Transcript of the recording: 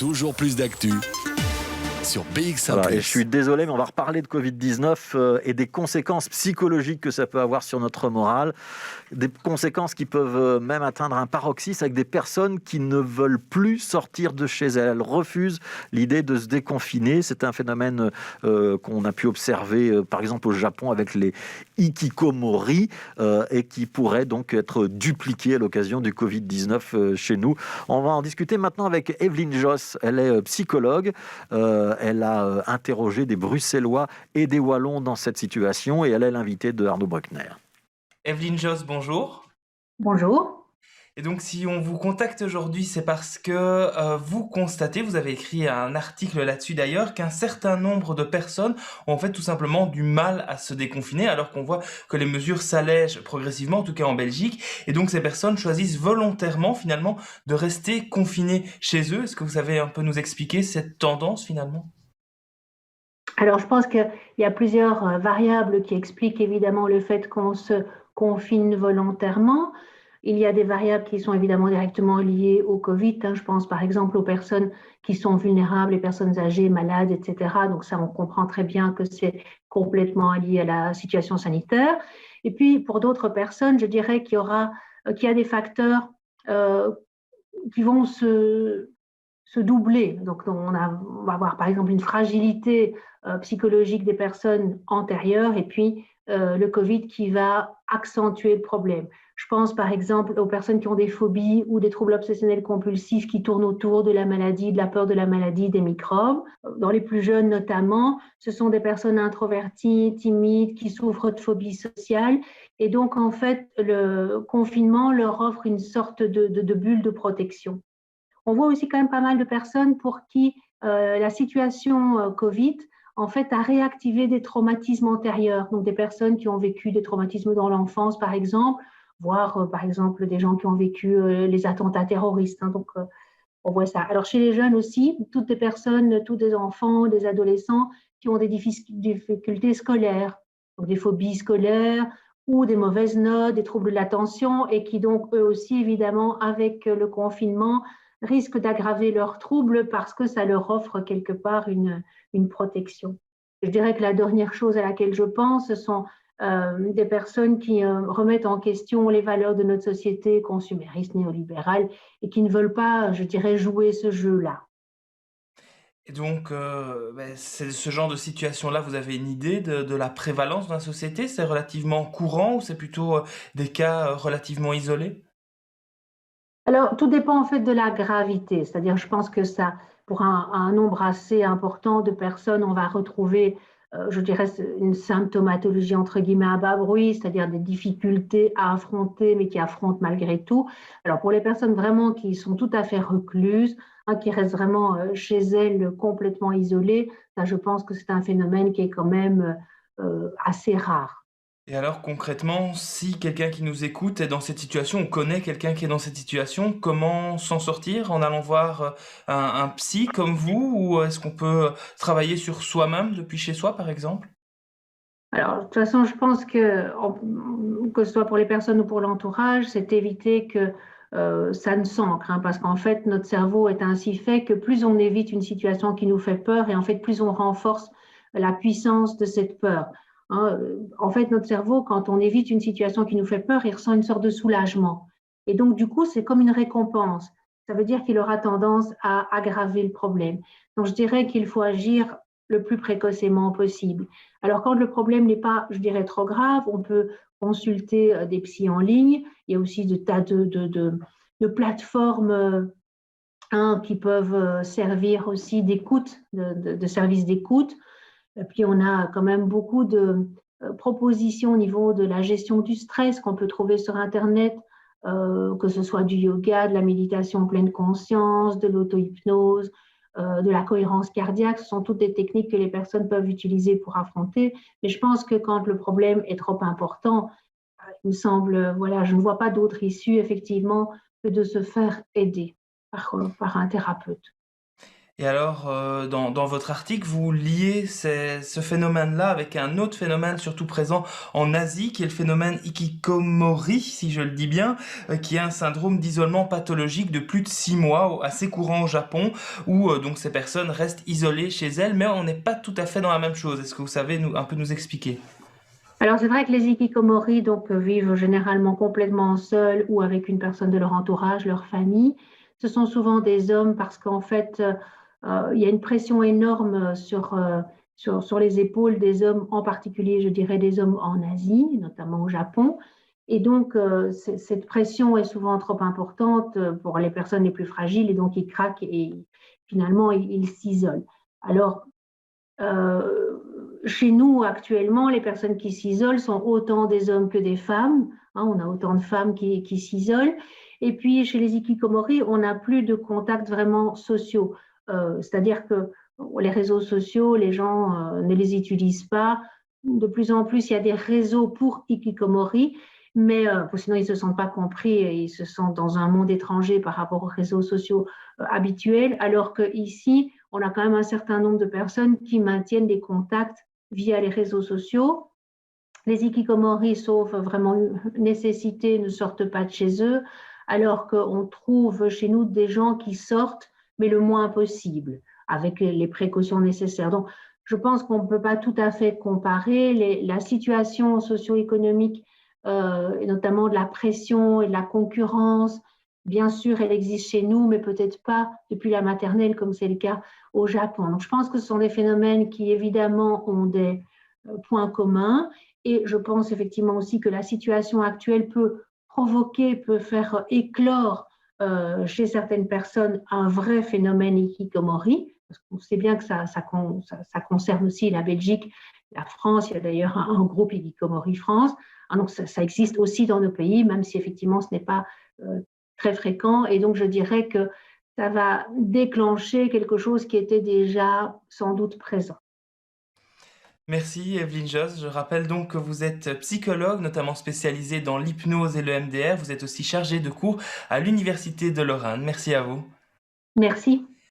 Toujours plus d'actu sur BX1 Voilà, et je ⁇ suis désolé, mais on va reparler de Covid-19 et des conséquences psychologiques que ça peut avoir sur notre morale. Des conséquences qui peuvent même atteindre un paroxysme avec des personnes qui ne veulent plus sortir de chez elles. Elles refusent l'idée de se déconfiner. C'est un phénomène qu'on a pu observer, par exemple, au Japon avec les hikikomori et qui pourrait donc être dupliqué à l'occasion du Covid-19 chez nous. On va en discuter maintenant avec Evelyne Josse. Elle est psychologue. Elle a interrogé des Bruxellois et des Wallons dans cette situation et elle est l'invitée de Arnaud Bruckner. Evelyne Josse, bonjour. Bonjour. Et donc, si on vous contacte aujourd'hui, c'est parce que vous constatez, vous avez écrit un article là-dessus d'ailleurs, qu'un certain nombre de personnes ont en fait tout simplement du mal à se déconfiner, alors qu'on voit que les mesures s'allègent progressivement, en tout cas en Belgique. Et donc, ces personnes choisissent volontairement, finalement, de rester confinées chez eux. Est-ce que vous savez un peu nous expliquer cette tendance, finalement ? Alors, je pense qu'il y a plusieurs variables qui expliquent évidemment le fait qu'on se confine volontairement. Il y a des variables qui sont évidemment directement liées au Covid. Je pense par exemple aux personnes qui sont vulnérables, les personnes âgées, malades, etc. Donc ça, on comprend très bien que c'est complètement lié à la situation sanitaire. Et puis, pour d'autres personnes, je dirais qu'il y a des facteurs qui vont se doubler. Donc, on va avoir par exemple une fragilité psychologique des personnes antérieures et puis le Covid qui va accentuer le problème. Je pense par exemple aux personnes qui ont des phobies ou des troubles obsessionnels compulsifs qui tournent autour de la maladie, de la peur de la maladie, des microbes. Dans les plus jeunes notamment, ce sont des personnes introverties, timides, qui souffrent de phobie sociale. Et donc, en fait, le confinement leur offre une sorte de bulle de protection. On voit aussi quand même pas mal de personnes pour qui la situation Covid en fait a réactivé des traumatismes antérieurs. Donc des personnes qui ont vécu des traumatismes dans l'enfance, par exemple, voire par exemple des gens qui ont vécu les attentats terroristes. Donc on voit ça. Alors chez les jeunes aussi, toutes des personnes, tous des enfants, des adolescents qui ont des difficultés scolaires, donc des phobies scolaires ou des mauvaises notes, des troubles de l'attention et qui donc eux aussi évidemment avec le confinement risquent d'aggraver leurs troubles parce que ça leur offre quelque part une protection. Je dirais que la dernière chose à laquelle je pense, ce sont des personnes qui remettent en question les valeurs de notre société consumériste, néolibérale, et qui ne veulent pas, je dirais, jouer ce jeu-là. Et donc, c'est ce genre de situation-là, vous avez une idée de la prévalence dans la société? C'est relativement courant ou c'est plutôt des cas relativement isolés? Alors, tout dépend en fait de la gravité, c'est-à-dire je pense que ça, pour un nombre assez important de personnes, on va retrouver, je dirais, une symptomatologie entre guillemets à bas bruit, c'est-à-dire des difficultés à affronter, mais qui affrontent malgré tout. Alors, pour les personnes vraiment qui sont tout à fait recluses, qui restent vraiment chez elles complètement isolées, ça, je pense que c'est un phénomène qui est quand même assez rare. Et alors concrètement, si quelqu'un qui nous écoute est dans cette situation, on connaît quelqu'un qui est dans cette situation, comment s'en sortir? En allant voir un psy comme vous, ou est-ce qu'on peut travailler sur soi-même depuis chez soi, par exemple? Alors, de toute façon, je pense que ce soit pour les personnes ou pour l'entourage, c'est éviter que ça ne s'ancre, parce qu'en fait, notre cerveau est ainsi fait que plus on évite une situation qui nous fait peur, et en fait, plus on renforce la puissance de cette peur. En fait, notre cerveau, quand on évite une situation qui nous fait peur, il ressent une sorte de soulagement. Et donc, du coup, c'est comme une récompense. Ça veut dire qu'il aura tendance à aggraver le problème. Donc, je dirais qu'il faut agir le plus précocement possible. Alors, quand le problème n'est pas, je dirais, trop grave, on peut consulter des psys en ligne. Il y a aussi des tas de plateformes qui peuvent servir aussi d'écoute, de services d'écoute. Et puis, on a quand même beaucoup de propositions au niveau de la gestion du stress qu'on peut trouver sur Internet, que ce soit du yoga, de la méditation en pleine conscience, de l'auto-hypnose, de la cohérence cardiaque. Ce sont toutes des techniques que les personnes peuvent utiliser pour affronter. Mais je pense que quand le problème est trop important, il me semble, voilà, je ne vois pas d'autre issue, effectivement, que de se faire aider par un thérapeute. Et alors, dans votre article, vous liez ce phénomène-là avec un autre phénomène surtout présent en Asie, qui est le phénomène hikikomori, si je le dis bien, qui est un syndrome d'isolement pathologique de plus de 6 mois, assez courant au Japon, où donc ces personnes restent isolées chez elles, mais on n'est pas tout à fait dans la même chose. Est-ce que vous savez un peu nous expliquer? Alors c'est vrai que les hikikomori donc, vivent généralement complètement seuls ou avec une personne de leur entourage, leur famille. Ce sont souvent des hommes parce qu'en fait, il y a une pression énorme sur les épaules des hommes, en particulier, je dirais, des hommes en Asie, notamment au Japon. Et donc, cette pression est souvent trop importante pour les personnes les plus fragiles et donc ils craquent et finalement, ils s'isolent. Alors, chez nous, actuellement, les personnes qui s'isolent sont autant des hommes que des femmes. Hein, on a autant de femmes qui s'isolent. Et puis, chez les hikikomori, on n'a plus de contacts vraiment sociaux. C'est-à-dire que les réseaux sociaux, les gens ne les utilisent pas. De plus en plus, il y a des réseaux pour hikikomori, mais sinon, ils ne se sentent pas compris et ils se sentent dans un monde étranger par rapport aux réseaux sociaux habituels, alors qu'ici, on a quand même un certain nombre de personnes qui maintiennent des contacts via les réseaux sociaux. Les hikikomori, sauf vraiment nécessité, ne sortent pas de chez eux, alors qu'on trouve chez nous des gens qui sortent, mais le moins possible, avec les précautions nécessaires. Donc, je pense qu'on ne peut pas tout à fait comparer la situation socio-économique, et notamment de la pression et de la concurrence. Bien sûr, elle existe chez nous, mais peut-être pas depuis la maternelle, comme c'est le cas au Japon. Donc, je pense que ce sont des phénomènes qui, évidemment, ont des points communs. Et je pense effectivement aussi que la situation actuelle peut faire éclore chez certaines personnes un vrai phénomène hikikomori, parce qu'on sait bien que ça concerne aussi la Belgique, la France. Il y a d'ailleurs un groupe Hikikomori France. Donc ça existe aussi dans nos pays, même si effectivement ce n'est pas très fréquent. Et donc je dirais que ça va déclencher quelque chose qui était déjà sans doute présent. Merci Evelyne Josse. Je rappelle donc que vous êtes psychologue, notamment spécialisée dans l'hypnose et le MDR. Vous êtes aussi chargée de cours à l'Université de Lorraine. Merci à vous. Merci.